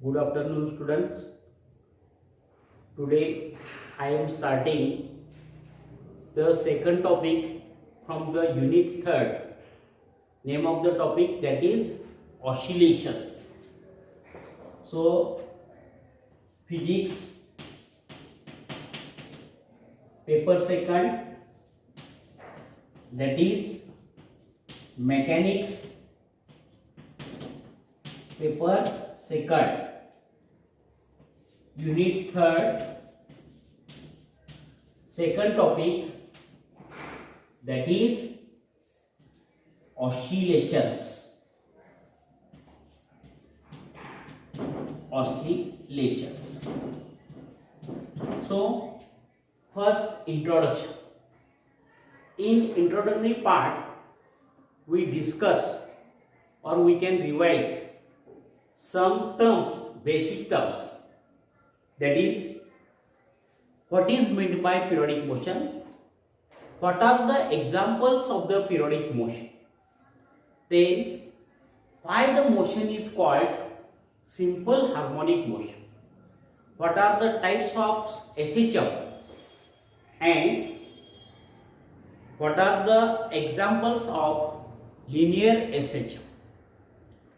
Good afternoon, students. Today I am starting the second topic from the unit 3rd. Name of the topic, that is oscillations. So physics paper second, that is mechanics paper second, unit 3rd, second topic, that is oscillations. So first, introduction. In introductory part we discuss or we can revise some terms, basic terms, that is what is meant by periodic motion, what are the examples of the periodic motion, then why the motion is called simple harmonic motion, what are the types of SHM, and what are the examples of linear SHM.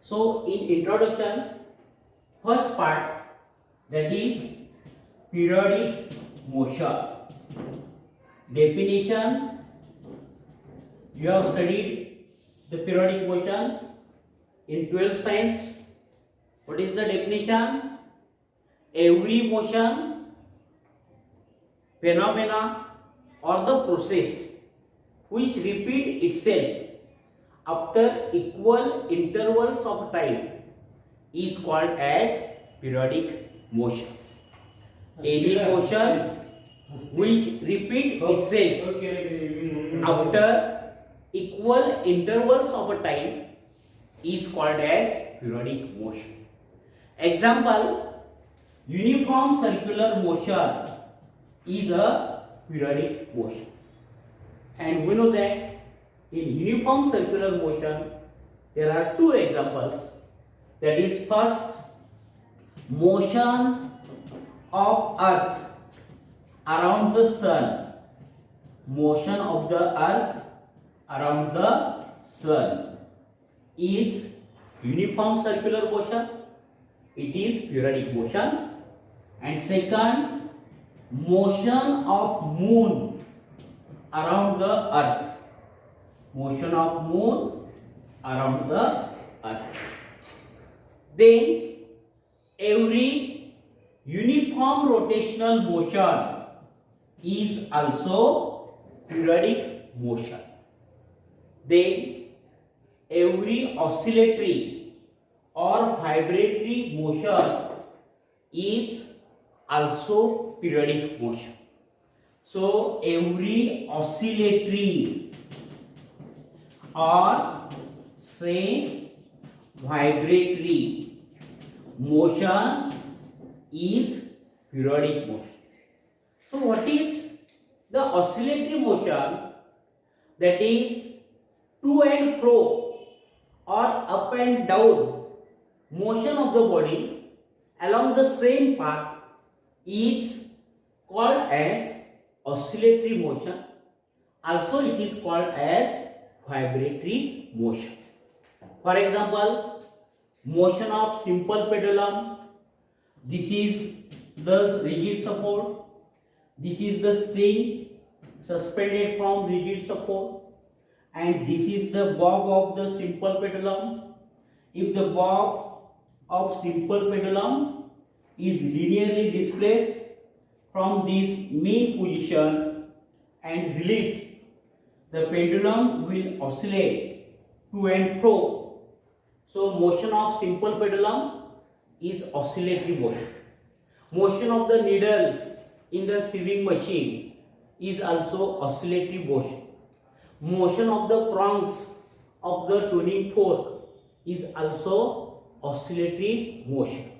So in introduction, first part, that is periodic motion. Definition, you have studied the periodic motion in 12th science. What is the definition? Every motion, phenomena or the process which repeat itself after equal intervals of time is called as periodic motion. Any motion which repeat itself after equal intervals of time is called as periodic motion. Example, uniform circular motion is a periodic motion. And we know that in uniform circular motion there are two examples, that is first, motion of earth around the sun. Motion of the earth around the sun is uniform circular motion, it is periodic motion. And second, motion of moon around the earth. Motion of moon around the earth. Then every uniform rotational motion is also periodic motion. Then every oscillatory or vibratory motion is also periodic motion. So every oscillatory or say vibratory motion is periodic motion. So what is the oscillatory motion? That is to and fro or up and down motion of the body along the same path is called as oscillatory motion. Also it is called as vibratory motion. For example, motion of simple pendulum. This is the rigid support. This is the string suspended from rigid support. And this is the bob of the simple pendulum. If the bob of simple pendulum is linearly displaced from this mean position and released, the pendulum will oscillate to and fro. So motion of simple pendulum is oscillatory motion. Motion of the needle in the sewing machine is also oscillatory motion. Motion of the prongs of the tuning fork is also oscillatory motion.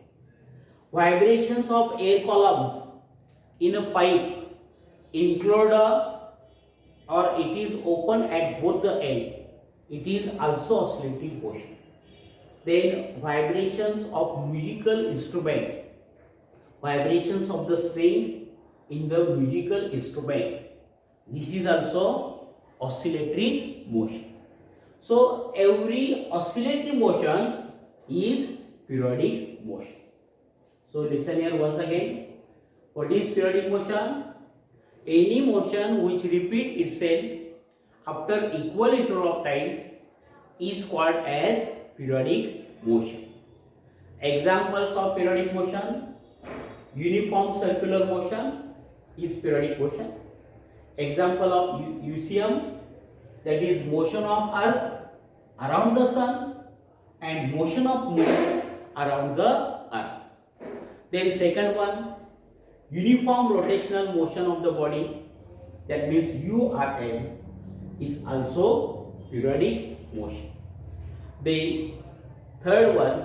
Vibrations of air column in a pipe include or it is open at both the end, it is also oscillatory motion. Then vibrations of musical instrument, vibrations of the string in the musical instrument. This is also oscillatory motion. So every oscillatory motion is periodic motion. So listen here once again. What is periodic motion? Any motion which repeats itself after equal interval of time is called as periodic motion. Examples of periodic motion: uniform circular motion is periodic motion. Example of UCM, that is motion of earth around the sun and motion of moon around the earth. Then second one, uniform rotational motion of the body, that means URM, is also periodic motion. The third one,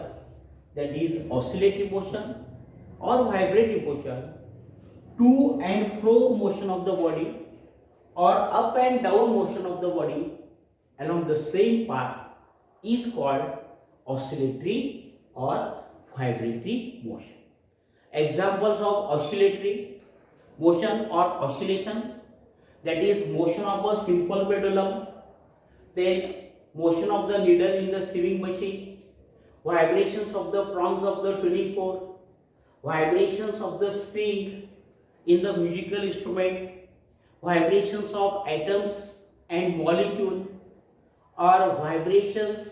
that is oscillatory motion or vibratory motion, to and fro motion of the body or up and down motion of the body along the same path is called oscillatory or vibratory motion. Examples of oscillatory motion or oscillation, that is motion of a simple pendulum, then motion of the needle in the sewing machine, vibrations of the prongs of the tuning fork, vibrations of the string in the musical instrument, vibrations of atoms and molecule, or vibrations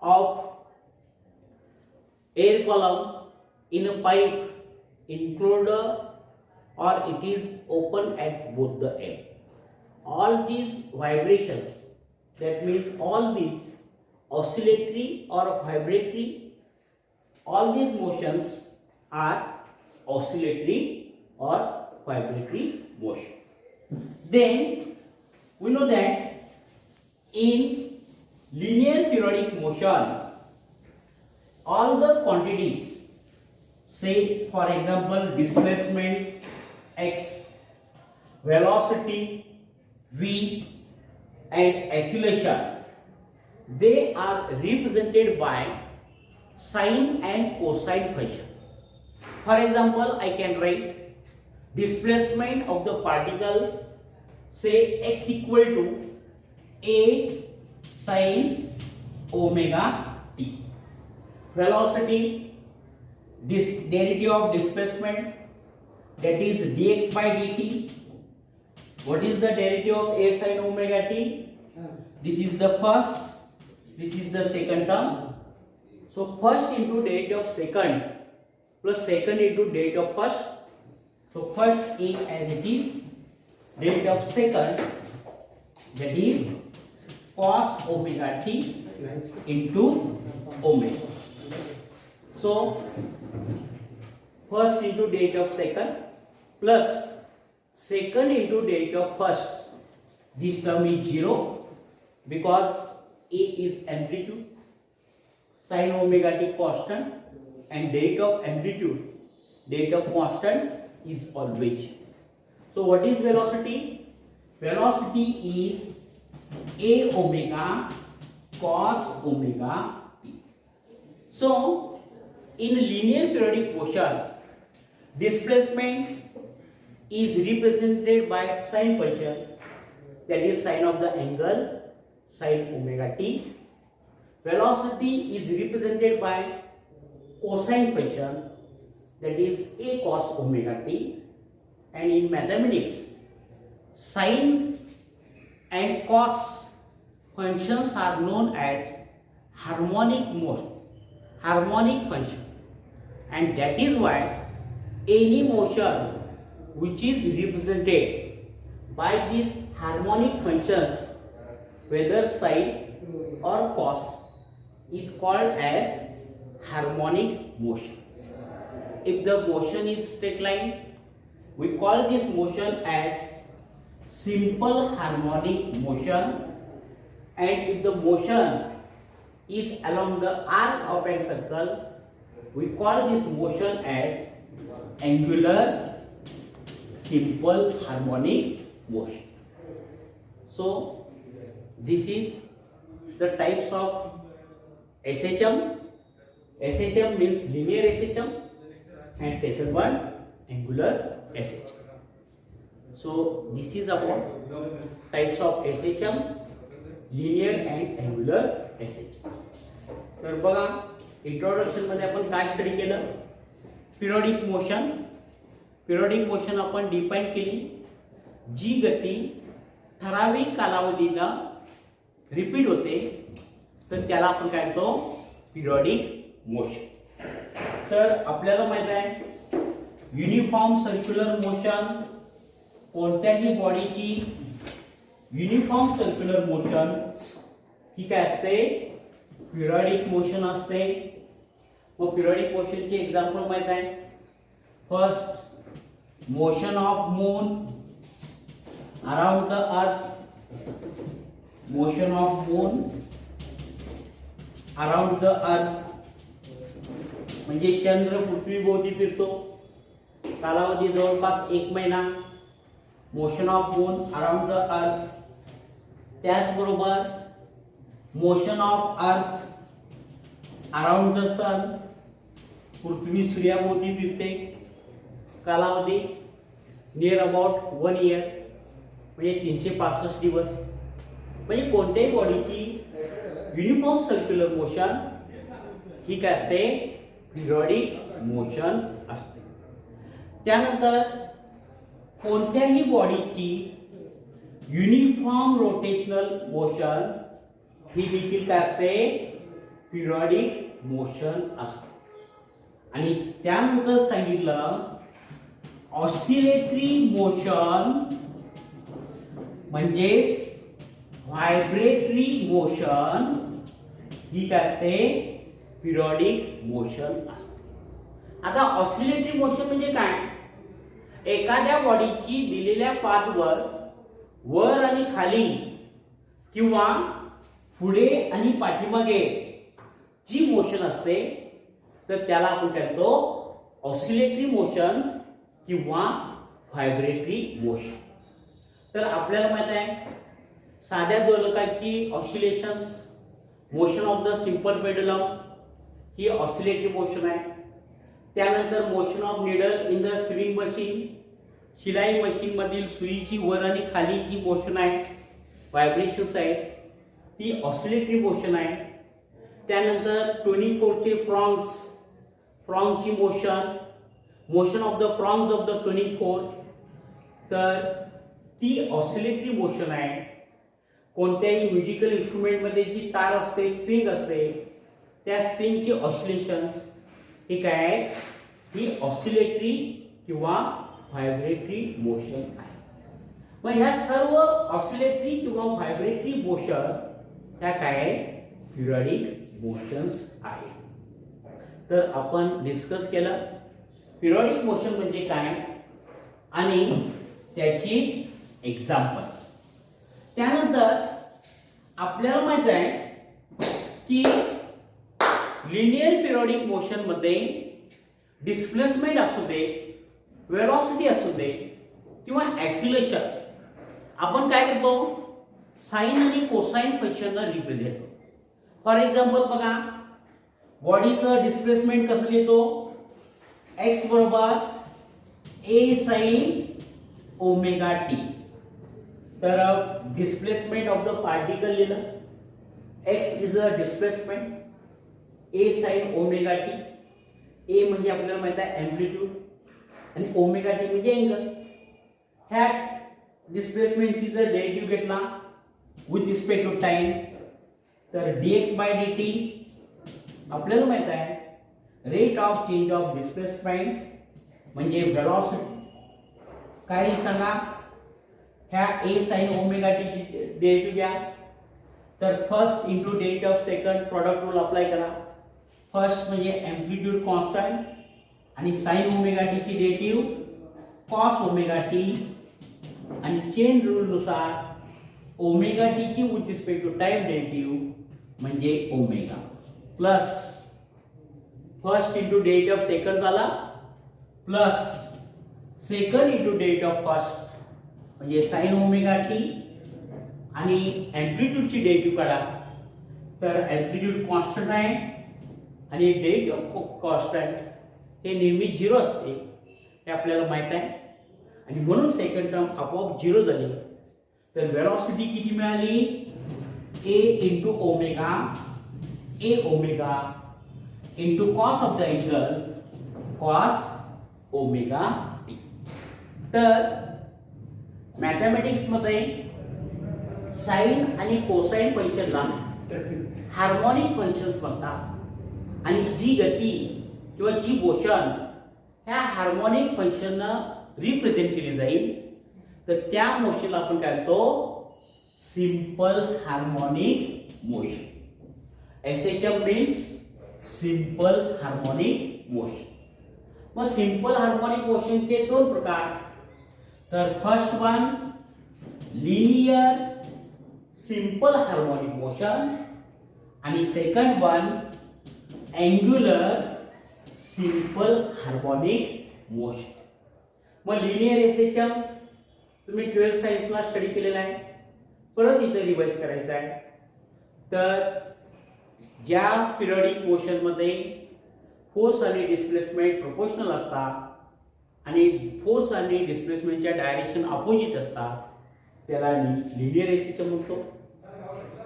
of air column in a pipe included or it is open at both the ends. All these vibrations, that means all these oscillatory or vibratory, all these motions are oscillatory or vibratory motion. Then we know that in linear periodic motion, all the quantities, say for example displacement x, velocity v, and acceleration, they are represented by sine and cosine function. For example, I can write displacement of the particle, say x equal to a sine omega t. Velocity, this derivative of displacement, that is dx by dt. What is the derivative of a sine omega t? This is the first, this is the second term. So first into derivative of second plus second into derivative of first. So first is as it is, derivative of second, that is cos omega t into omega. So first into derivative of second plus second into derivative of first. This term is 0 because a is amplitude, sin omega t constant, and derivative of amplitude, derivative of constant is always. So what is velocity? Velocity is a omega cos omega t. So in linear periodic motion, displacement is represented by sine function, that is sine of the angle sin omega t. Velocity is represented by cosine function, that is a cos omega t. And in mathematics, sine and cos functions are known as harmonic function, and that is why any motion which is represented by these harmonic functions, whether sine or cos, is called as harmonic motion. If the motion is straight line, we call this motion as simple harmonic motion, and if the motion is along the arc of a circle, we call this motion as angular simple harmonic motion. So this is the types of SHM SHM means linear SHM and second one angular SHM. So this is about types of SHM, linear and angular SHM. तर बघा introduction मध्ये आपण काय study केलं, periodic motion. Periodic motion आपण define केली, जी गती ठराविक कालावधीला रिपीट होते तर त्याला आपण काय म्हणतो, पिरियडिक मोशन. तर आपल्याला माहित आहे युनिफॉर्म सर्क्युलर मोशन, कोणत्याही बॉडीची युनिफॉर्म सर्क्युलर मोशन ही काय असते, पिरियडिक मोशन असते. मग पिरियडिक मोशनचे एक्झाम्पल माहित आहे. First, motion of moon around the earth. Motion of moon around the earth म्हणजे चंद्र पृथ्वीभोवती फिरतो, कालावधी जवळपास 1 महिना. Motion of moon around the earth. त्याचबरोबर motion of earth around the sun, पृथ्वी सूर्याभोवती फिरते, कालावधी नियर अबाउट 1 इयर म्हणजे 365 दिवस. म्हणजे कोणत्याही बॉडीची युनिफॉर्म सर्क्युलर मोशन ही काय असते, पिरियडिक मोशन असते. त्यानंतर कोणत्याही बॉडीची युनिफॉर्म रोटेशनल मोशन ही देखील काय असते, पिरियडिक मोशन असते. आणि त्यानंतर सांगितलं ऑसिलेटरी मोशन म्हणजेच व्हायब्रेटरी मोशन ही काय असते, पिरियडिक मोशन असते. आता ऑसिलेटरी मोशन म्हणजे काय, एखाद्या बॉडीची दिलेल्या पाथवर वर आणि खाली किंवा पुढे आणि पाठीमागे जी मोशन असते तर त्याला आपण म्हणतो ऑसिलेटरी मोशन किंवा व्हायब्रेटरी मोशन. तर आपल्याला माहित आहे साध्या दोलकाची oscillations, motion of the simple pendulum ही ऑसिलेटरी मोशन आहे. त्यानंतर motion of needle in the swing machine, शिलाई मशीन मधील सुईची वर आणि खाली जी मोशन आहे, व्हायब्रेशन्स आहे, ती ऑसिलेटरी मोशन आहे. त्यानंतर ट्युनिंग फोर्कचे प्रॉन्ग्स, प्रॉन्गची motion, motion of the prongs of the tuning fork, तर ती ऑसिलेटरी मोशन आहे. कोणत्याही म्युझिकल इन्स्ट्रुमेंट मध्ये जी तार असते, स्ट्रिंग असते, त्या स्ट्रिंगची ऑसिलेशन्स ही काय आहे, ही ऑसिलेटरी किंवा व्हायब्रेटरी मोशन आहे. मग ह्या सर्व ऑसिलेटरी किंवा व्हायब्रेटरी मोशन ह्या काय आहे, पिरियडिक मोशन्स आहे. तर आपण डिस्कस केलं पिरियडिक मोशन म्हणजे काय आणि त्याची एक्झाम्पल्स. त्यानंतर आपल्याला माहित आहे की लिनियर पिरियडिक मोशन मध्ये डिस्प्लेसमेंट असू दे, वेलोसिटी असू दे किंवा ऍक्सिलरेशन, आपण काय करतो, साइन आणि कोसाइन फंक्शनला रिप्रेझेंट करतो. फॉर एक्झाम्पल बघा, बॉडीचं डिस्प्लेसमेंट कसं लिहितो, x बरोबर a sin ओमेगा टी. तर डिस्प्लेसमेंट ऑफ द पार्टिकल लिहिलं, x is a displacement, a sin omega T. a म्हणजे आपल्याला माहित आहे एम्प्लिट्यूड आणि ओमेगा टी म्हणजे अँगल. ह्या डिस्प्लेसमेंटची जर डेरिव्हेटिव्ह घेतला विथ रिस्पेक्ट टू टाइम तर dx बाय dt आपल्याला माहित आहे rate of change of displacement म्हणजे वेलोसिटी. काही सांगा, ह्या a sin ओमेगा टी ची डेरिव्हेटिव्ह घ्या, तर first into derivative of second product rule apply करा. फर्स्ट म्हणजे एम्प्लिट्यूड कॉन्स्टंट आणि साइन ओमेगा टी ची डेरिव्हेटिव्ह कॉस ओमेगा टी आणि चेन रूल नुसार ओमेगा टी ची with respect to time derivative म्हणजे omega plus first into derivative of second झाला plus second into derivative of first म्हणजे sine omega t आणि एम्प्लिट्यूडची derivative काढा. तर एम्प्लिट्यूड कॉन्स्टंट आहे आणि डेट कॉन्स्टंट हे नेहमी 0 असते हे आपल्याला माहित आहे आणि म्हणून सेकंड टर्म आपोआप 0 झाली. तर वेलॉसिटी किती मिळाली a into omega a omega into cos of the angle cos omega t. तर मॅथमॅटिक्स मध्ये साइन आणि कोसाइन फंक्शनला हार्मोनिक फंक्शन्स म्हणतात आणि जी गती किंवा जी मोशन ह्या हार्मोनिक फंक्शननं रिप्रेझेंट केली जाईल तर त्या मोशनला आपण काय म्हणतो simple harmonic motion. SHM means simple harmonic motion. मग सिंपल हार्मोनिक मोशनचे दोन प्रकार. तर first one linear simple harmonic motion आणि second one angular simple harmonic motion. मग लिनियर SHM तुम्ही 12th सायन्सला स्टडी केलेला आहे, परत इथं रिवाइज करायचं आहे. तर ज्या पिरियडिक मोशनमध्ये फोर्स आणि डिस्प्लेसमेंट प्रोपोर्शनल असतात आणि फोर्स आणि डिस्प्लेसमेंटच्या डायरेक्शन अपोजिट असतात त्याला लिनियर SHM म्हणतो.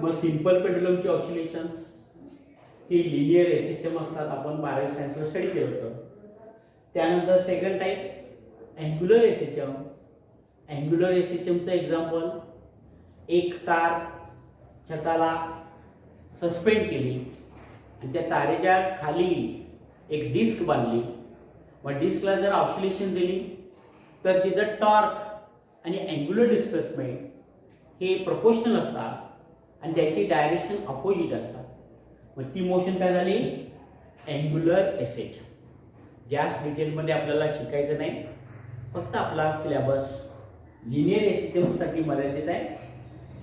मग सिंपल पेंडुलमचे ऑसिलेशन्स ही लिनियर SHM असतात, आपण 12वी सायन्सला स्टडी केलं होतं. त्यानंतर second type angular SHM. Angular SHMचं एक्झाम्पल एक तार छताला सस्पेंड केली आणि त्या तारेच्या खाली एक डिस्क बांधली. मग डिस्कला जर ऑसिलेशन दिली तर तिचं टॉर्क आणि अँग्युलर डिस्प्लेसमेंट हे प्रोपोर्शनल असतात आणि त्याची डायरेक्शन अपोजिट असतात. मग ती मोशन काय झाली अँग्युलर SHM. जास्त डिटेलमध्ये आपल्याला शिकायचं नाही, फक्त आपला सिलेबस लिनियर SHM साठी मर्यादित आहे.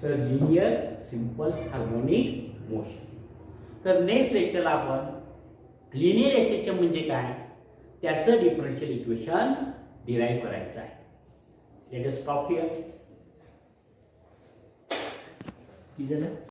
तर लिनियर सिंपल हार्मोनिक मोशन. तर नेक्स्ट लेक्चरला आपण लिनियर SHM म्हणजे काय त्याचं डिफरन्शियल इक्वेशन डिराईव्ह करायचं आहे. Let us stop here.